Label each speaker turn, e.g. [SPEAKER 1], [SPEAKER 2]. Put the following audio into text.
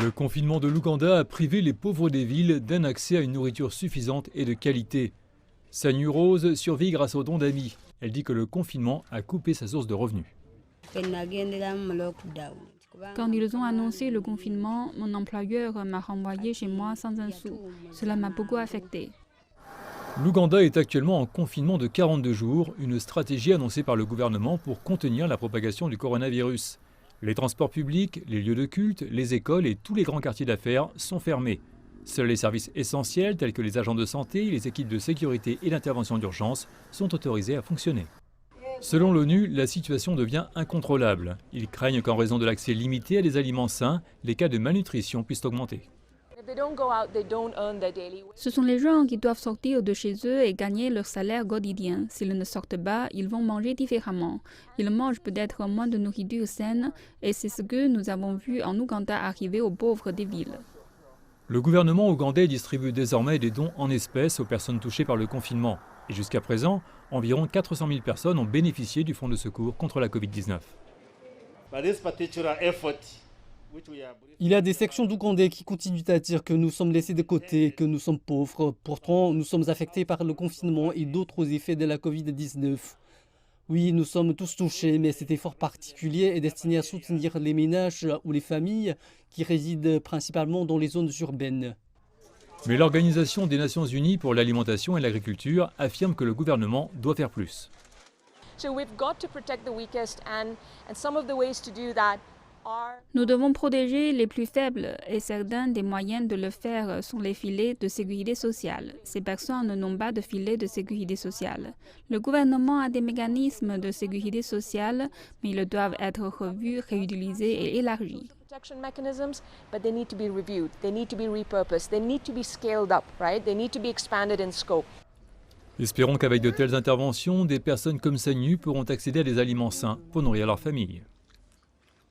[SPEAKER 1] Le confinement de l'Ouganda a privé les pauvres des villes d'un accès à une nourriture suffisante et de qualité. Sanyu Rose survit grâce aux dons d'amis. Elle dit que le confinement a coupé sa source de revenus.
[SPEAKER 2] Quand ils ont annoncé le confinement, mon employeur m'a renvoyé chez moi sans un sou. Cela m'a beaucoup affecté.
[SPEAKER 1] L'Ouganda est actuellement en confinement de 42 jours, une stratégie annoncée par le gouvernement pour contenir la propagation du coronavirus. Les transports publics, les lieux de culte, les écoles et tous les grands quartiers d'affaires sont fermés. Seuls les services essentiels tels que les agents de santé, les équipes de sécurité et d'intervention d'urgence sont autorisés à fonctionner. Selon l'ONU, la situation devient incontrôlable. Ils craignent qu'en raison de l'accès limité à des aliments sains, les cas de malnutrition puissent augmenter.
[SPEAKER 2] Ce sont les gens qui doivent sortir de chez eux et gagner leur salaire quotidien. S'ils ne sortent pas, ils vont manger différemment. Ils mangent peut-être moins de nourriture saine et c'est ce que nous avons vu en Ouganda arriver aux pauvres des villes.
[SPEAKER 1] Le gouvernement ougandais distribue désormais des dons en espèces aux personnes touchées par le confinement. Et jusqu'à présent, environ 400 000 personnes ont bénéficié du fonds de secours contre la Covid-19.
[SPEAKER 3] Il y a des sections d'Ougandais qui continuent à dire que nous sommes laissés de côté, que nous sommes pauvres. Pourtant, nous sommes affectés par le confinement et d'autres effets de la Covid-19. Oui, nous sommes tous touchés, mais cet effort particulier est destiné à soutenir les ménages ou les familles qui résident principalement dans les zones urbaines.
[SPEAKER 1] Mais l'Organisation des Nations Unies pour l'alimentation et l'agriculture affirme que le gouvernement doit faire plus.
[SPEAKER 2] Nous devons protéger les plus faibles et certains des moyens de le faire sont les filets de sécurité sociale. Ces personnes n'ont pas de filet de sécurité sociale. Le gouvernement a des mécanismes de sécurité sociale, mais ils doivent être revus, réutilisés et élargis.
[SPEAKER 1] Espérons qu'avec de telles interventions, des personnes comme Sanyu pourront accéder à des aliments sains pour nourrir leur famille.